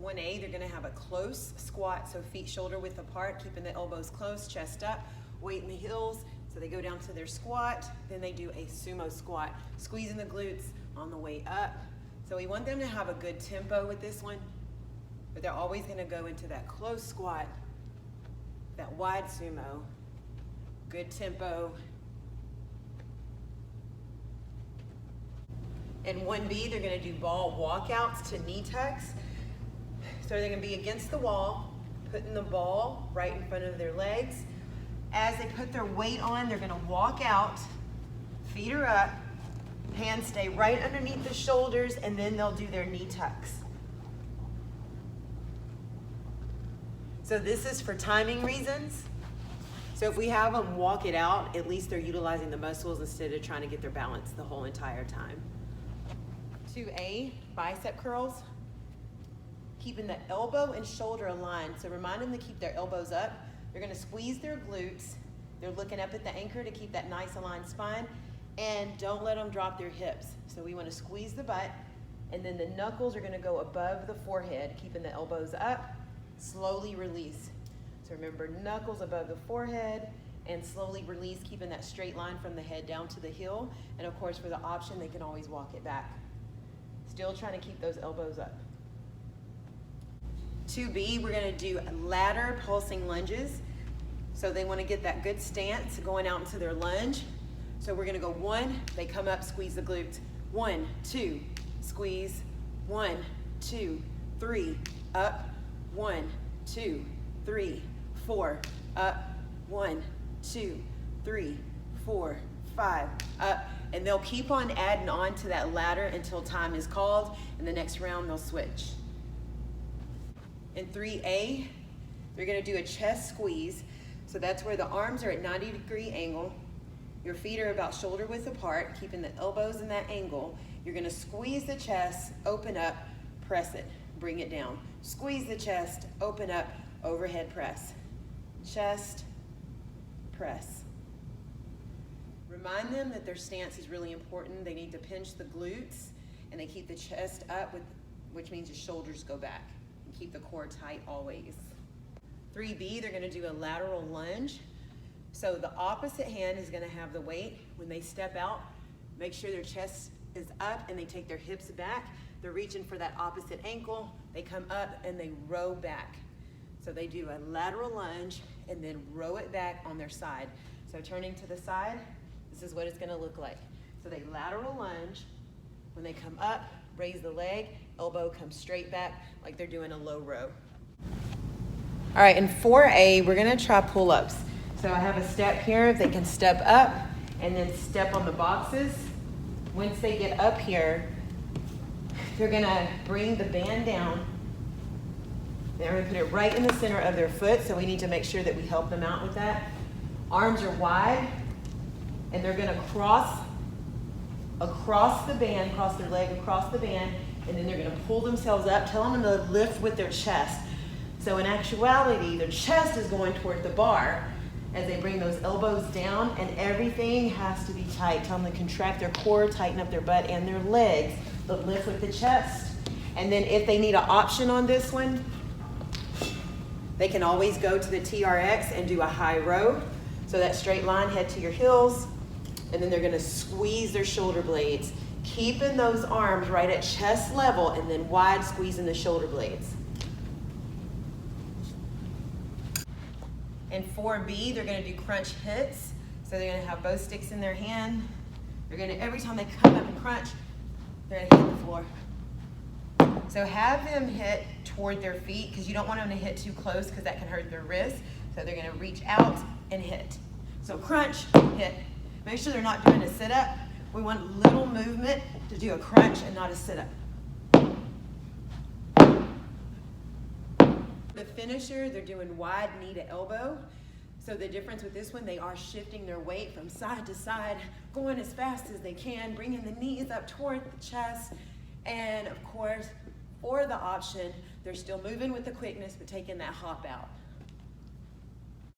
1A, they're gonna have a close squat, so feet shoulder width apart, keeping the elbows close, chest up, weight in the heels. So they go down to their squat, then they do a sumo squat, squeezing the glutes on the way up. So we want them to have a good tempo with this one, but they're always gonna go into that close squat, that wide sumo, good tempo. And 1B, they're gonna do ball walkouts to knee tucks. So they're gonna be against the wall, putting the ball right in front of their legs. As they put their weight on, they're gonna walk out, feet are up, hands stay right underneath the shoulders, and then they'll do their knee tucks. So this is for timing reasons. So if we have them walk it out, at least they're utilizing the muscles instead of trying to get their balance the whole entire time. 2A, bicep curls. Keeping the elbow and shoulder aligned. So remind them to keep their elbows up. They're gonna squeeze their glutes. They're looking up at the anchor to keep that nice aligned spine. And don't let them drop their hips. So we wanna squeeze the butt, and then the knuckles are gonna go above the forehead, keeping the elbows up, slowly release. So remember, knuckles above the forehead, and slowly release, keeping that straight line from the head down to the heel. And of course, for the option, they can always walk it back. Still trying to keep those elbows up. 2B, we're gonna do ladder pulsing lunges. So they wanna get that good stance going out into their lunge. So we're gonna go 1, they come up, squeeze the glutes. 1, 2, squeeze. 1, 2, 3, up. 1, 2, 3, 4, up. 1, 2, 3, 4, 5, up. And they'll keep on adding on to that ladder until time is called, and the next round they'll switch. In 3A, they're gonna do a chest squeeze. So that's where the arms are at 90-degree angle. Your feet are about shoulder width apart, keeping the elbows in that angle. You're gonna squeeze the chest, open up, press it, bring it down. Squeeze the chest, open up, overhead press. Chest, press. Remind them that their stance is really important. They need to pinch the glutes, and they keep the chest up, which means the shoulders go back. And keep the core tight always. 3B, they're gonna do a lateral lunge. So the opposite hand is gonna have the weight. When they step out, make sure their chest is up and they take their hips back. They're reaching for that opposite ankle. They come up and they row back. So they do a lateral lunge and then row it back on their side. So turning to the side, this is what it's gonna look like. So they lateral lunge. When they come up, raise the leg, elbow comes straight back like they're doing a low row. All right, in 4A, we're gonna try pull-ups. So I have a step here, if they can step up and then step on the boxes. Once they get up here, they're gonna bring the band down. They're gonna put it right in the center of their foot, so we need to make sure that we help them out with that. Arms are wide, and they're gonna cross across the band, cross their leg across the band, and then they're gonna pull themselves up. Tell them to lift with their chest. So in actuality, their chest is going toward the bar as they bring those elbows down, and everything has to be tight. Tell them to contract their core, tighten up their butt and their legs, but lift with the chest. And then if they need an option on this one, they can always go to the TRX and do a high row. So that straight line, head to your heels, and then they're gonna squeeze their shoulder blades, keeping those arms right at chest level, and then wide squeezing the shoulder blades. In 4B, they're gonna do crunch hits. So they're gonna have both sticks in their hand. They're gonna, every time they come up and crunch, they're gonna hit the floor. So have them hit toward their feet, because you don't want them to hit too close because that can hurt their wrists. So they're gonna reach out and hit. So crunch, hit. Make sure they're not doing a sit-up. We want little movement to do a crunch and not a sit-up. The finisher, they're doing wide knee to elbow. So the difference with this one, they are shifting their weight from side to side, going as fast as they can, bringing the knees up toward the chest. And of course, for the option, they're still moving with the quickness, but taking that hop out.